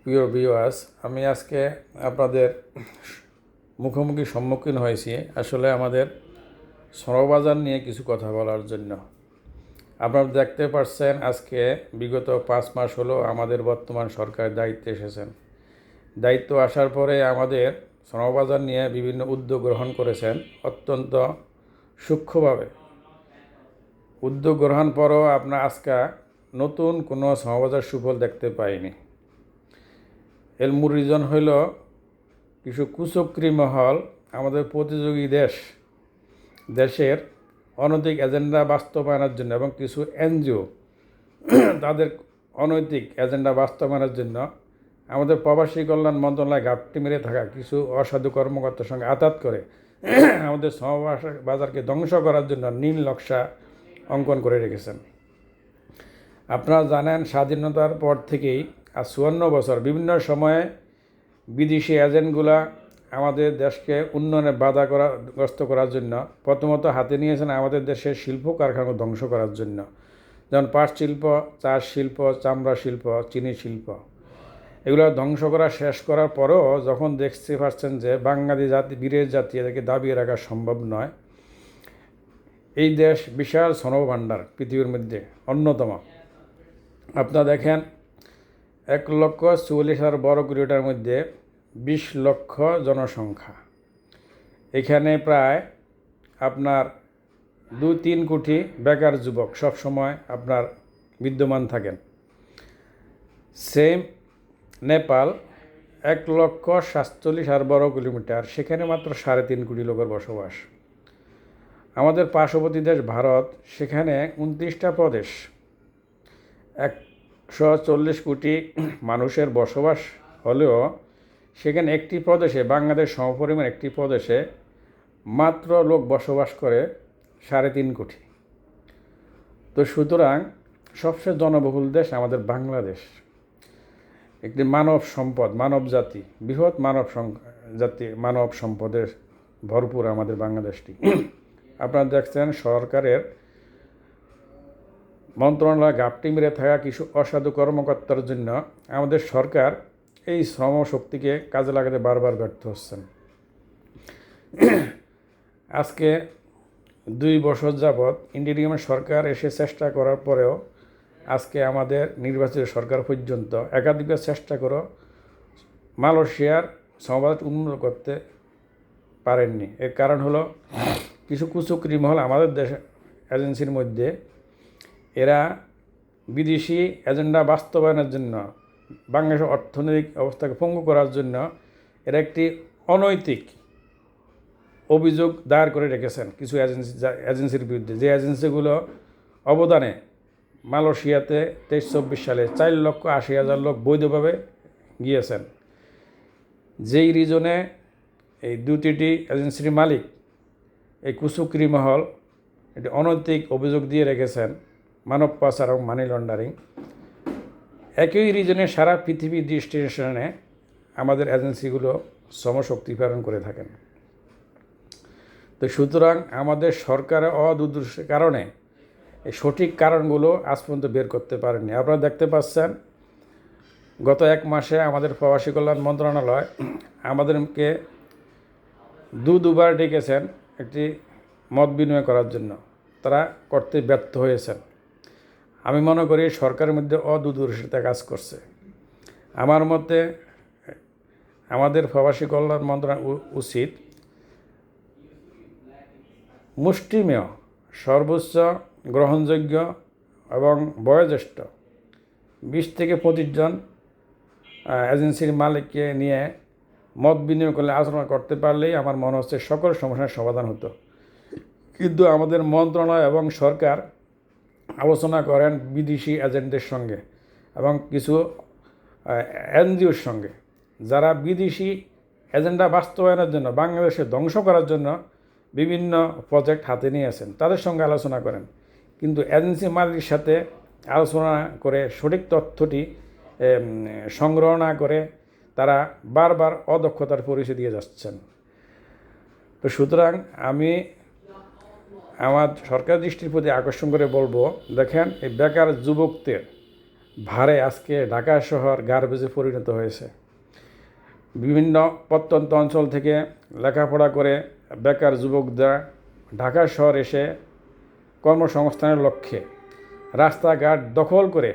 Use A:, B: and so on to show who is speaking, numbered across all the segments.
A: প্রিয় ভিউয়ার্স, আমি আজকে আপনাদের মুখোমুখি সম্মুখীন হয়েছি আসলে আমাদের শ্রমবাজার নিয়ে কিছু কথা বলার জন্য। আপনারা দেখতে পাচ্ছেন আজকে বিগত 5 মাস হলো আমাদের বর্তমান সরকার দায়িত্বে এসেছেন। দায়িত্ব আসার পরে আমাদের শ্রমবাজার নিয়ে বিভিন্ন উদ্যোগ গ্রহণ করেছেন অত্যন্ত সূক্ষ্মভাবে। উদ্যোগ গ্রহণ পরও আপনার আজকে নতুন কোনো শ্রমবাজার সুফল দেখতে পাইনি। এর মূল রিজন হইল কিছু কুচক্রী মহল আমাদের প্রতিযোগী দেশের অনৈতিক এজেন্ডা বাস্তবায়নের জন্য এবং কিছু এনজিও তাদের অনৈতিক এজেন্ডা বাস্তবায়নের জন্য আমাদের প্রবাসী কল্যাণ মন্ত্রণালয় ঘাপটি মেরে থাকা কিছু অসাধু কর্মকর্তার সঙ্গে আঘাত করে আমাদের বাজারকে ধ্বংস করার জন্য নীল নকশা অঙ্কন করে রেখেছেন। আপনারা জানেন স্বাধীনতার পর থেকেই আর 54 বছর বিভিন্ন সময়ে বিদেশি এজেন্টগুলা আমাদের দেশকে উন্নয়নে বাধাগ্রস্ত করার জন্য প্রথমত হাতে নিয়েছেন আমাদের দেশের শিল্প কারখানা ধ্বংস করার জন্য, যেমন পাট শিল্প, চা শিল্প, চামড়া শিল্প, চিনি শিল্প। এগুলো ধ্বংস করা শেষ করার পরও যখন দেখতে পাচ্ছেন যে বাঙালি জাতি বীরের জাতি এদেরকে দাবিয়ে রাখা সম্ভব নয়। এই দেশ বিশাল শ্রমভাণ্ডার, পৃথিবীর মধ্যে অন্যতম। আপনারা দেখেন 1,44,000 বর্গ কিলোমিটার মধ্যে 20 লক্ষ জনসংখ্যা। এখানে প্রায় আপনার 2-3 কোটি বেকার যুবক সবসময় আপনার বিদ্যমান থাকেন। সেম নেপাল 1,47,000 বর্গ কিলোমিটার, সেখানে মাত্র 3.5 কোটি লোকের বসবাস। আমাদের পার্শ্ববর্তী দেশ ভারত, সেখানে 29টা প্রদেশ, 140 কোটি মানুষের বসবাস হলেও সেখানে একটি প্রদেশে, বাংলাদেশ সমপরিমাণ একটি প্রদেশে মাত্র লোক বসবাস করে 3.5 কোটি। তো সুতরাং সবচেয়ে জনবহুল দেশ আমাদের বাংলাদেশ। একটি মানব সম্পদ, মানব জাতি, বৃহৎ মানব সম্পদের ভরপুর আমাদের বাংলাদেশটি। আপনারা দেখছেন সরকারের মন্ত্রণালয় ঘাপটি মেরে থাকা কিছু অসাধু কর্মকর্তার জন্য আমাদের সরকার এই শ্রমশক্তিকে কাজে লাগাতে বারবার ব্যর্থ হচ্ছেন। আজকে 2 বছর যাবৎ ইন্ডিয়ান সরকার এসে চেষ্টা করার পরেও আজকে আমাদের নির্বাচিত সরকার পর্যন্ত একাধিকবার চেষ্টা করে মালয়েশিয়ার শ্রমবাজার উন্নত করতে পারেননি। এর কারণ হলো কিছু কুচক্রী মহল আমাদের দেশ এজেন্সির মধ্যে, এরা বিদেশি এজেন্ডা বাস্তবায়নের জন্য, বাংলাদেশের অর্থনৈতিক অবস্থাকে পঙ্গু করার জন্য এরা একটি অনৈতিক অভিযোগ দায়ের করে রেখেছেন কিছু এজেন্সির বিরুদ্ধে, যে এজেন্সিগুলো অবদানে মালয়েশিয়াতে 23-24 সালে 4,80,000 লোক বৈধভাবে গিয়েছেন। যেই রিজনে এই 2টি এজেন্সির মালিক এই কুচক্রী মহল একটি অনৈতিক অভিযোগ দিয়ে রেখেছেন, মানব পাচার এবং মানি লন্ডারিং। একই রিজনে সারা পৃথিবীর ডেস্টিনেশনে আমাদের এজেন্সিগুলো শ্রমশক্তি প্রেরণ করে থাকেন। তো সুতরাং আমাদের সরকারের অদূরদর্শীর কারণে এই সঠিক কারণগুলো আজ পর্যন্ত বের করতে পারেননি। আপনারা দেখতে পাচ্ছেন গত 1 মাসে আমাদের প্রবাসী কল্যাণ মন্ত্রণালয় আমাদেরকে দুবার ডেকেছেন একটি মত বিনিময় করার জন্য, তারা করতে ব্যর্থ হয়েছেন। আমি মনে করি সরকারের মধ্যে অদূরদর্শিতা কাজ করছে। আমার মতে আমাদের প্রবাসী কল্যাণ মন্ত্রণালয় উচিত মুষ্টিমেয়, সর্বোচ্চ গ্রহণযোগ্য এবং বয়োজ্যেষ্ঠ 20 থেকে 25 জন এজেন্সির মালিককে নিয়ে মত বিনিময় করলে, আলোচনা করতে পারলেই আমার মনে হচ্ছে সকল সমস্যার সমাধান হতো। কিন্তু আমাদের মন্ত্রণালয় এবং সরকার আলোচনা করেন বিদেশি এজেন্টদের সঙ্গে এবং কিছু এনজিওর সঙ্গে, যারা বিদেশি এজেন্ডা বাস্তবায়নের জন্য, বাংলাদেশে ধ্বংস করার জন্য বিভিন্ন প্রজেক্ট হাতে নিয়েছেন, তাদের সঙ্গে আলোচনা করেন। কিন্তু এজেন্সি মালিকের সাথে আলোচনা করে সঠিক তথ্যটি সংগ্রহ না করে তারা বারবার অদক্ষতার পরিচয় দিয়ে যাচ্ছেন। তো সুতরাং আমি আমার সরকার দৃষ্টির প্রতি আকর্ষণ করে বলবো, দেখেন এই বেকার যুবকদের ভারে আজকে ঢাকা শহর গার্বেজে পরিণত হয়েছে। বিভিন্ন প্রত্যন্ত অঞ্চল থেকে লেখাপড়া করে বেকার যুবকরা ঢাকা শহর এসে কর্মসংস্থানের লক্ষ্যে রাস্তাঘাট দখল করে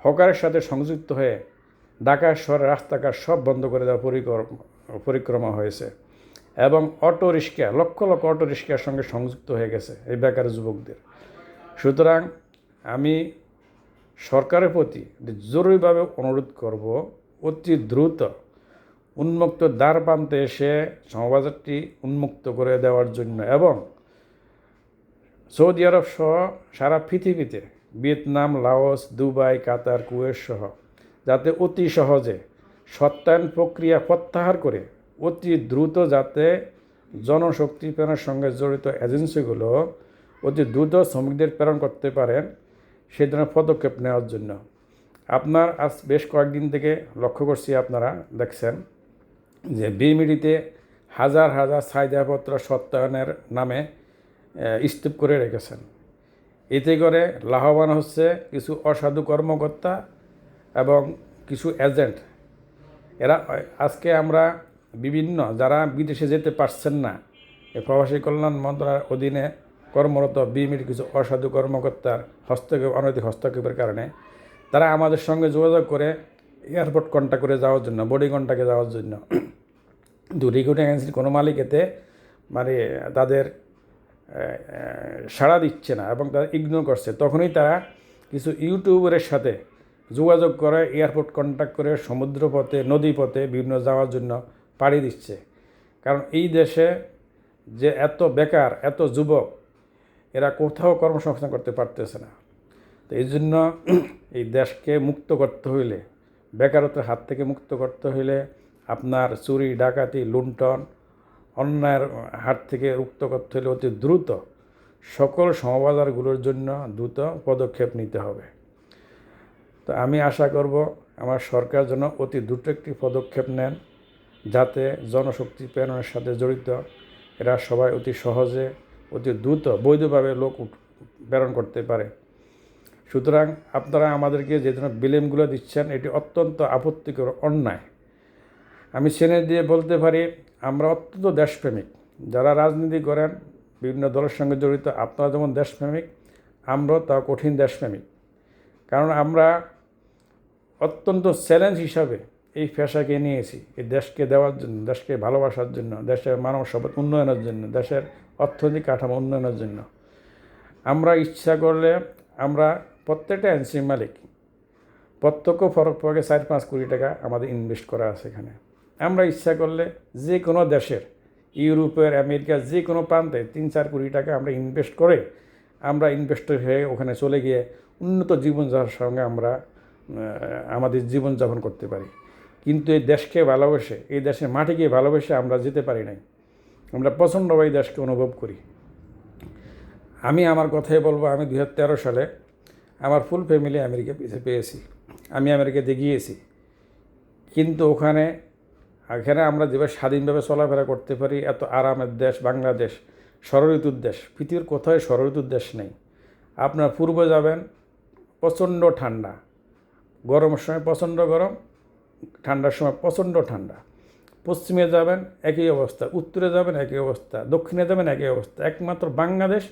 A: হকারের সাথে সংযুক্ত হয়ে ঢাকা শহরের রাস্তাঘাট সব বন্ধ করে দেওয়ার পরিক্রমা হয়েছে এবং auto rickshaw lakh lakh auto রিক্সার সঙ্গে সংযুক্ত হয়ে গেছে এই বেকার যুবকদের। সুতরাং আমি সরকারের প্রতি জরুরিভাবে অনুরোধ করব, অতি দ্রুত উন্মুক্ত দ্বার প্রান্তে এসে শ্রমবাজারটি উন্মুক্ত করে দেওয়ার জন্য এবং সৌদি আরব সহ সারা পৃথিবীতে ভিয়েতনাম, লাওস, দুবাই, কাতার, কুয়েত সহ যাতে অতি সহজে সত্যায়ন প্রক্রিয়া প্রত্যাহার করে অতি দ্রুত যাতে জনশক্তি প্রেরণের সঙ্গে জড়িত এজেন্সিগুলো অতি দ্রুত শ্রমিকদের প্রেরণ করতে পারেন সেই ধরনের পদক্ষেপ নেওয়ার জন্য। আপনার আজ বেশ কয়েকদিন থেকে লক্ষ্য করছি, আপনারা দেখছেন যে বিএমইডিতে হাজার হাজার চাহিদাপত্র সত্যায়নের নামে স্তূপ করে রেখেছেন। এতে করে লাভবান হচ্ছে কিছু অসাধু কর্মকর্তা এবং কিছু এজেন্ট। এরা আজকে আমরা বিভিন্ন যারা বিদেশে যেতে পারছেন না, এই প্রবাসী কল্যাণ মন্ত্রণালয়ের অধীনে কর্মরত বিএমইডির কিছু অসাধু কর্মকর্তার অনৈতিক হস্তক্ষেপের কারণে তারা আমাদের সঙ্গে যোগাযোগ করে এয়ারপোর্ট কন্ট্যাক্ট করে যাওয়ার জন্য, বোর্ডিং কন্ট্যাক্টে যাওয়ার জন্য, কিন্তু রিক্রুটিং এজেন্সির কোনো মালিক এতে তাদের সাড়া দিচ্ছে না এবং তারা ইগনোর করছে। তখনই তারা কিছু ইউটিউবারের সাথে যোগাযোগ করে এয়ারপোর্ট কন্ট্যাক্ট করে সমুদ্রপথে, নদীপথে বিভিন্ন যাওয়ার জন্য পাড়ি দিচ্ছে। কারণ এই দেশে যে এত বেকার, এত যুবক, এরা কোথাও কর্মসংস্থান করতে পারতেছে না। তো এই জন্য এই দেশকে মুক্ত করতে হইলে, বেকারত্বের হাত থেকে মুক্ত করতে হইলে আপনার চুরি, ডাকাতি, লুণ্ঠন, অন্যায়ের হাত থেকে মুক্ত করতে হলে অতি দ্রুত সকল সমবাজারগুলোর জন্য দ্রুত পদক্ষেপ নিতে হবে। তো আমি আশা করব আমার সরকার যেন অতি দ্রুত একটি পদক্ষেপ নেন, যাতে জনশক্তি প্রেরণের সাথে জড়িত এরা সবাই অতি সহজে, অতি দ্রুত, বৈধভাবে লোক প্রেরণ করতে পারে। সুতরাং আপনারা আমাদেরকে যে ধরনের বিলেমগুলো দিচ্ছেন এটি অত্যন্ত আপত্তিকর, অন্যায়। আমি ছেড়ে দিয়ে বলতে পারি আমরা অত্যন্ত দেশপ্রেমিক। যারা রাজনীতি করেন, বিভিন্ন দলের সঙ্গে জড়িত, আপনারা যেমন দেশপ্রেমিক, আমরাও তাও কঠিন দেশপ্রেমিক। কারণ আমরা অত্যন্ত চ্যালেঞ্জ হিসাবে এই পেশাকে নিয়েছি এই দেশকে দেওয়ার জন্য, দেশকে ভালোবাসার জন্য, দেশের মানব সম্পদ উন্নয়নের জন্য, দেশের অর্থনৈতিক কাঠামো উন্নয়নের জন্য। আমরা ইচ্ছা করলে আমরা প্রত্যেকটা এনসি মালিক প্রত্যক্ষ পরোক্ষভাবে 4-5 কোটি টাকা আমাদের ইনভেস্ট করা আছে এখানে। আমরা ইচ্ছা করলে যে কোনো দেশের, ইউরোপের, আমেরিকার যে কোনো প্রান্তে 3-4 কোটি টাকা আমরা ইনভেস্ট করে আমরা ইনভেস্টর হয়ে ওখানে চলে গিয়ে উন্নত জীবনযাপনের সঙ্গে আমরা আমাদের জীবনযাপন করতে পারি। কিন্তু এই দেশকে ভালোবেসে, এই দেশের মাটিকে ভালোবেসে আমরা যেতে পারি নাই। আমরা প্রচণ্ডভাবে দেশকে অনুভব করি। আমি আমার কথাই বলবো, আমি 2013 সালে আমার ফুল ফ্যামিলি আমেরিকা পেয়েছি। আমি আমেরিকাতে গিয়েছি, কিন্তু ওখানে আমরা যেভাবে স্বাধীনভাবে চলাফেরা করতে পারি, এত আরামের দেশ বাংলাদেশ, ষড়ঋতুর দেশ, পৃথিবীর কোথায় ষড়ঋতুর দেশ নেই। আপনার পূর্বে যাবেন প্রচণ্ড ঠান্ডা, গরমের সময় প্রচণ্ড গরম, ঠান্ডার সময় প্রচণ্ড ঠান্ডা। পশ্চিমে যাবেন একই অবস্থা, উত্তরে যাবেন একই অবস্থা, দক্ষিণে যাবেন একই অবস্থা। একমাত্র বাংলাদেশ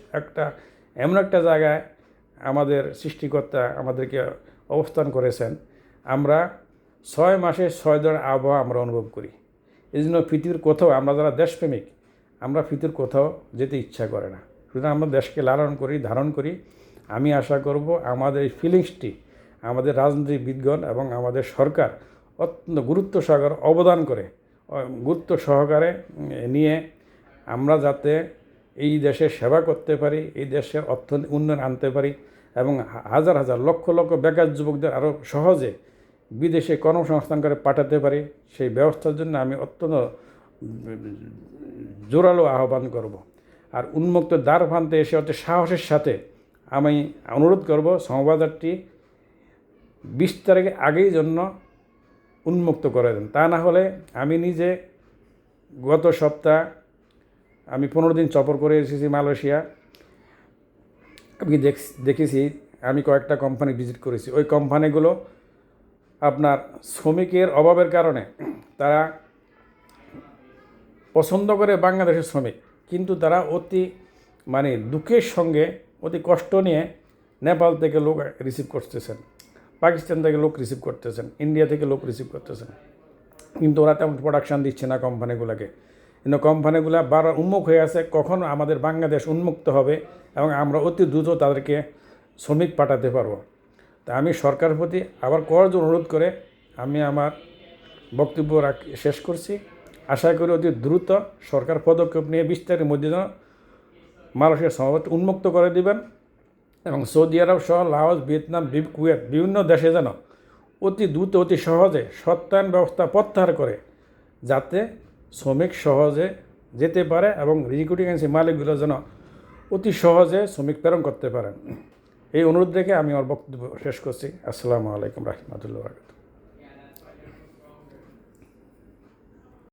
A: এমন একটা জায়গায় আমাদের সৃষ্টিকর্তা আমাদেরকে অবস্থান করেছেন, আমরা 6 মাসে 6 ধরনের আবহাওয়া আমরা অনুভব করি। এই জন্য পৃথিবীর কোথাও, আমরা যারা দেশপ্রেমিক, আমরা পৃথিবীর কোথাও যেতে ইচ্ছা করে না। সুতরাং আমরা দেশকে লালন করি, ধারণ করি। আমি আশা করব আমাদের এই ফিলিংসটি আমাদের রাজনীতিবিদগণ এবং আমাদের সরকার অত্যন্ত গুরুত্ব সহকারে অবদান করে, গুরুত্ব সহকারে নিয়ে আমরা যাতে এই দেশের সেবা করতে পারি, এই দেশের অর্থনৈতিক উন্নয়ন আনতে পারি এবং হাজার হাজার লক্ষ লক্ষ বেকার যুবকদের আরও সহজে বিদেশে কর্মসংস্থান করে পাঠাতে পারি, সেই ব্যবস্থার জন্য আমি অত্যন্ত জোরালো আহ্বান করব। আর উন্মুক্ত দ্বার প্রান্তে এসে অতি সাহসের সাথে আমি অনুরোধ করব শ্রমবাজারটি 20 তারিখের আগেই জন্য উন্মুক্ত করে দেন। তা না হলে আমি নিজে গত সপ্তাহ আমি 15 দিন সফর করে এসেছি মালয়েশিয়া। আমি দেখেছি আমি কয়েকটা কোম্পানি ভিজিট করেছি। ওই কোম্পানিগুলো আপনার শ্রমিকের অভাবের কারণে তারা পছন্দ করে বাংলাদেশের শ্রমিক, কিন্তু তারা অতি দুঃখের সঙ্গে অতি কষ্ট নিয়ে নেপাল থেকে লোক রিসিভ করতেছেন, পাকিস্তান থেকে লোক রিসিভ করতেছেন, ইন্ডিয়া থেকে লোক রিসিভ করতেছেন, কিন্তু ওরা তেমন প্রোডাকশান দিচ্ছে না কোম্পানিগুলোকে। কিন্তু কোম্পানিগুলো বারবার উন্মুখ হয়ে আছে কখন আমাদের বাংলাদেশ উন্মুক্ত হবে এবং আমরা অতি দ্রুত তাদেরকে শ্রমিক পাঠাতে পারবো। তা আমি সরকারের প্রতি আবার করার জন্য অনুরোধ করে আমি আমার বক্তব্য শেষ করছি। আশা করি অতি দ্রুত সরকার পদক্ষেপ নিয়ে 20 তারিখের মধ্যে যেন মানুষের সমাবেশ উন্মুক্ত করে দিবেন এবং সৌদি আরব সহ লাওস, ভিয়েতনাম, কুয়েত বিভিন্ন দেশে যেন অতি দ্রুত অতি সহজে সত্যায়ন ব্যবস্থা প্রত্যাহার করে, যাতে শ্রমিক সহজে যেতে পারে এবং রিক্রুটিং এজেন্সি মালিকগুলো যেন অতি সহজে শ্রমিক প্রেরণ করতে পারেন। এই অনুরোধ রেখে আমি আমার বক্তব্য শেষ করছি। আসসালামু আলাইকুম রহমতুল্লাহ।